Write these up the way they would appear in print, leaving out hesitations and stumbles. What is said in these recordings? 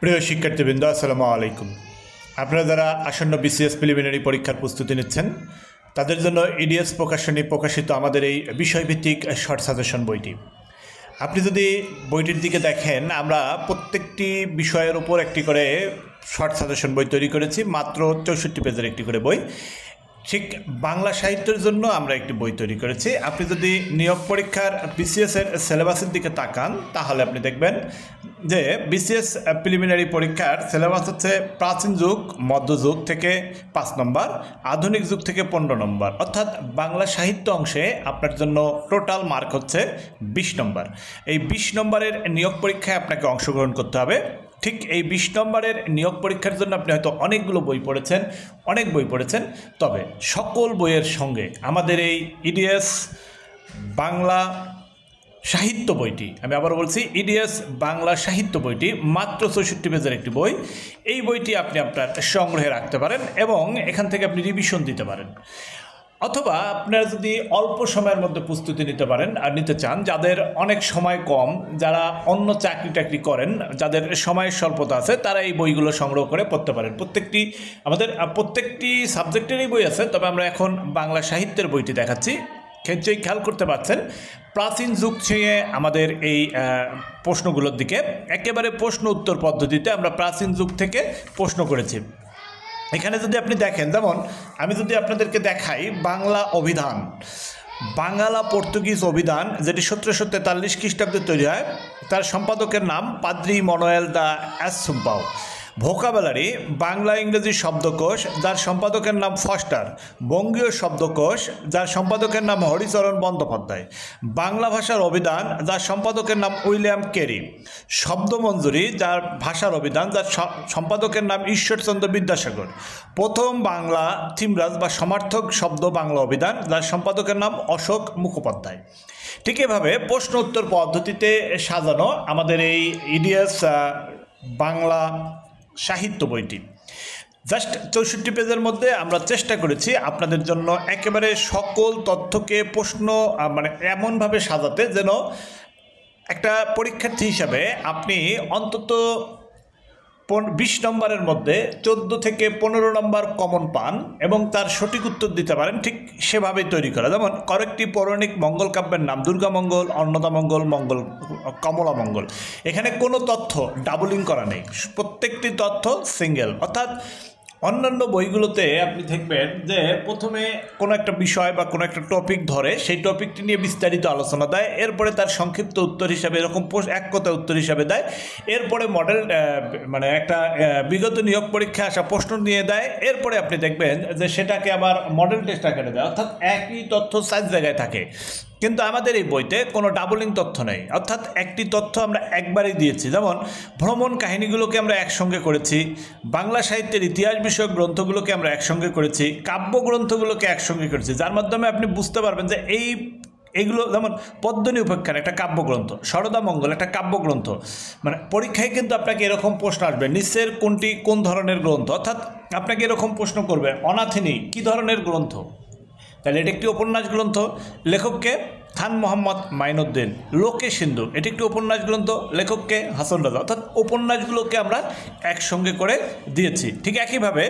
প্রিয় শিক্ষার্থীবৃন্দ, আসসালামু আলাইকুম। আপনারা যারা আসন্ন বিসিএস প্রিলিমিনারি পরীক্ষার প্রস্তুতি নিচ্ছেন তাদের জন্য ইডিএস প্রকাশনী প্রকাশিত আমাদের এই বিষয়ভিত্তিক শর্ট সাজেশন বইটি। আপনি যদি বইটির দিকে দেখেন, আমরা প্রত্যেকটি বিষয়ের উপর একটি করে শর্ট সাজেশন বই তৈরি করেছি, মাত্র 64 পেজের একটি করে বই। ঠিক বাংলা সাহিত্যের জন্য আমরা একটি বই তৈরি করেছি। আপনি যদি নিয়োগ পরীক্ষার বিসিএসের সিলেবাসের দিকে তাকান তাহলে আপনি দেখবেন যে বিসিএস প্রিলিমিনারি পরীক্ষার সিলেবাস হচ্ছে প্রাচীন যুগ, মধ্যযুগ থেকে 5 নম্বর, আধুনিক যুগ থেকে 15 নম্বর, অর্থাৎ বাংলা সাহিত্য অংশে আপনার জন্য টোটাল মার্ক হচ্ছে 20 নম্বর। এই 20 নম্বরের নিয়োগ পরীক্ষায় আপনাকে অংশগ্রহণ করতে হবে। ঠিক এই 20 নম্বরের নিয়োগ পরীক্ষার জন্য আপনি হয়তো অনেকগুলো বই পড়েছেন, অনেক বই পড়েছেন, তবে সকল বইয়ের সঙ্গে আমাদের এই ইডিএস বাংলা সাহিত্য বইটি, আমি আবার বলছি, ইডিএস বাংলা সাহিত্য বইটি মাত্র 64 পেজের একটি বই। এই বইটি আপনি আপনার সংগ্রহে রাখতে পারেন এবং এখান থেকে আপনি রিভিশন দিতে পারেন। অথবা আপনারা যদি অল্প সময়ের মধ্যে প্রস্তুতি নিতে পারেন আর নিতে চান, যাদের অনেক সময় কম, যারা অন্য চাকরি টাকরি করেন, যাদের সময়ের স্বল্পতা আছে, তারা এই বইগুলো সংগ্রহ করে পড়তে পারেন। প্রত্যেকটি সাবজেক্টেরই বই আছে, তবে আমরা এখন বাংলা সাহিত্যের বইটি দেখাচ্ছি। খেয়াল করতে পারছেন প্রাচীন যুগ ছুঁয়ে আমাদের এই প্রশ্নগুলোর দিকে একেবারে প্রশ্ন উত্তর পদ্ধতিতে আমরা প্রাচীন যুগ থেকে প্রশ্ন করেছি। এখানে যদি আপনি দেখেন, যেমন আমি যদি আপনাদেরকে দেখাই বাংলা অভিধান, বাংলা পর্তুগিজ অভিধান, যেটি 1743 খ্রিস্টাব্দে তৈরি হয়, তার সম্পাদকের নাম পাদ্রি মনোয়েল দা অ্যাসুম্পাও। ভোকাবুলারি বাংলা ইংরেজি শব্দকোষ, যার সম্পাদকের নাম ফস্টার। বঙ্গীয় শব্দকোষ, যার সম্পাদকের নাম হরিচরণ বন্দ্যোপাধ্যায়। বাংলা ভাষার অভিধান, যার সম্পাদকের নাম উইলিয়াম কেরি। শব্দমঞ্জুরি, যার ভাষার অভিধান, যার সম্পাদকের নাম ঈশ্বরচন্দ্র বিদ্যাসাগর। প্রথম বাংলা থিমরাজ বা সমার্থক শব্দ বাংলা অভিধান, যার সম্পাদকের নাম অশোক মুখোপাধ্যায়। ঠিক এভাবে প্রশ্ন উত্তর পদ্ধতিতে সাজানো আমাদের এই ইডিএস বাংলা সাহিত্য বইটি। জাস্ট 64 পেজের মধ্যে আমরা চেষ্টা করেছি আপনাদের জন্য একেবারে সকল তথ্যকে প্রশ্ন এমনভাবে সাজাতে যেন একটা পরীক্ষার্থী হিসাবে আপনি অন্তত 20 নম্বরের মধ্যে 14 থেকে 15 নম্বর কমন পান এবং তার সঠিক উত্তর দিতে পারেন। ঠিক সেভাবেই তৈরি করা। যেমন কয়েকটি পৌরাণিক মঙ্গল কাব্যের নাম দুর্গামঙ্গল, অন্নদামঙ্গল, কমলামঙ্গল। এখানে কোনো তথ্য ডাবলিং করা নেই, প্রত্যেকটি তথ্য সিঙ্গেল। অর্থাৎ অন্যান্য বইগুলোতে আপনি দেখবেন যে প্রথমে কোনো একটা বিষয় বা কোনো একটা টপিক ধরে সেই টপিকটি নিয়ে বিস্তারিত আলোচনা দেয়, এরপরে তার সংক্ষিপ্ত উত্তর হিসাবে এরকম এক কথা উত্তর হিসাবে দেয়, এরপরে মডেল একটা বিগত নিয়োগ পরীক্ষায় আসা প্রশ্ন নিয়ে দেয়, এরপরে আপনি দেখবেন যে সেটাকে আবার মডেল টেস্ট আকারে দেয়। অর্থাৎ একই তথ্য 4 জায়গায় থাকে, কিন্তু আমাদের এই বইতে কোনো ডাবলিং তথ্য নেই। অর্থাৎ একটি তথ্য আমরা একবারই দিয়েছি। যেমন ভ্রমণ কাহিনীগুলোকে আমরা একসঙ্গে করেছি, বাংলা সাহিত্যের ইতিহাস বিষয়ক গ্রন্থগুলোকে আমরা একসঙ্গে করেছি, কাব্যগ্রন্থগুলোকে একসঙ্গে করেছি, যার মাধ্যমে আপনি বুঝতে পারবেন যে এইগুলো, যেমন পদ্মিনী উপাখ্যান একটা কাব্যগ্রন্থ, সরদামঙ্গল একটা কাব্যগ্রন্থ। পরীক্ষায় কিন্তু আপনাকে এরকম প্রশ্ন আসবে, নিচের কোনটি কোন ধরনের গ্রন্থ। অর্থাৎ আপনাকে এরকম প্রশ্ন করবে, অনাথিনী কী ধরনের গ্রন্থ, তাহলে এটি একটি উপন্যাস গ্রন্থ, লেখককে খান মোহাম্মদ মাইনুদ্দিন। লোকে সিন্ধু এটি একটি উপন্যাস গ্রন্থ, লেখককে হাসন রাজা। অর্থাৎ উপন্যাসগুলোকে আমরা একসঙ্গে করে দিয়েছি। ঠিক একইভাবে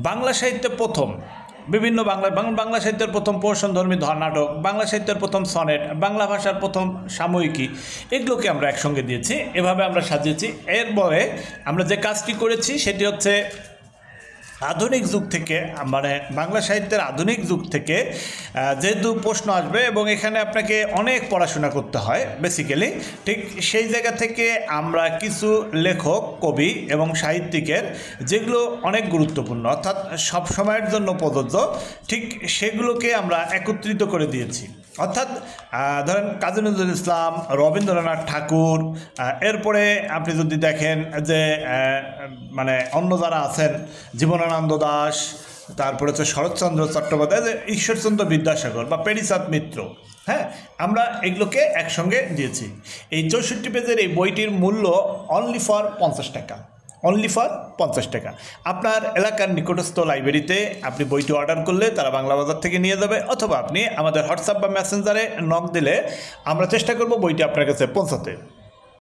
বাংলা সাহিত্যে প্রথম বিভিন্ন বাংলা সাহিত্যের প্রথম প্রহসনধর্মী নাটক, বাংলা সাহিত্যের প্রথম সনেট, বাংলা ভাষার প্রথম সাময়িকী, এগুলোকে আমরা একসঙ্গে দিয়েছি। এভাবে আমরা সাজিয়েছি। এরপরে আমরা যে কাজটি করেছি সেটি হচ্ছে আধুনিক যুগ থেকে, বাংলা সাহিত্যের আধুনিক যুগ থেকে যেহেতু প্রশ্ন আসবে এবং এখানে আপনাকে অনেক পড়াশোনা করতে হয় বেসিক্যালি, ঠিক সেই জায়গা থেকে আমরা কিছু লেখক, কবি এবং সাহিত্যিকের যেগুলো অনেক গুরুত্বপূর্ণ, অর্থাৎ সব সময়ের জন্য প্রযোজ্য, ঠিক সেগুলোকে আমরা একত্রিত করে দিয়েছি। অর্থাৎ ধরেন কাজী নজরুল ইসলাম, রবীন্দ্রনাথ ঠাকুর, এরপরে আপনি যদি দেখেন যে অন্য যারা আছেন, জীবনানন্দ দাশ, তারপরে হচ্ছে শরৎচন্দ্র চট্টোপাধ্যায়, ঈশ্বরচন্দ্র বিদ্যাসাগর বা পেরিচাঁদ মিত্র, হ্যাঁ, আমরা এগুলোকে একসঙ্গে দিয়েছি। এই 64 পেজের এই বইটির মূল্য অনলি ফর 50 টাকা। অনলি ফর 50 টাকা। আপনার এলাকার নিকটস্থ লাইব্রেরিতে আপনি বইটি অর্ডার করলে তারা বাংলা বাজার থেকে নিয়ে যাবে, অথবা আপনি আমাদের হোয়াটসঅ্যাপ বা মেসেঞ্জারে নক দিলে আমরা চেষ্টা করব বইটি আপনার কাছে পৌঁছাতে।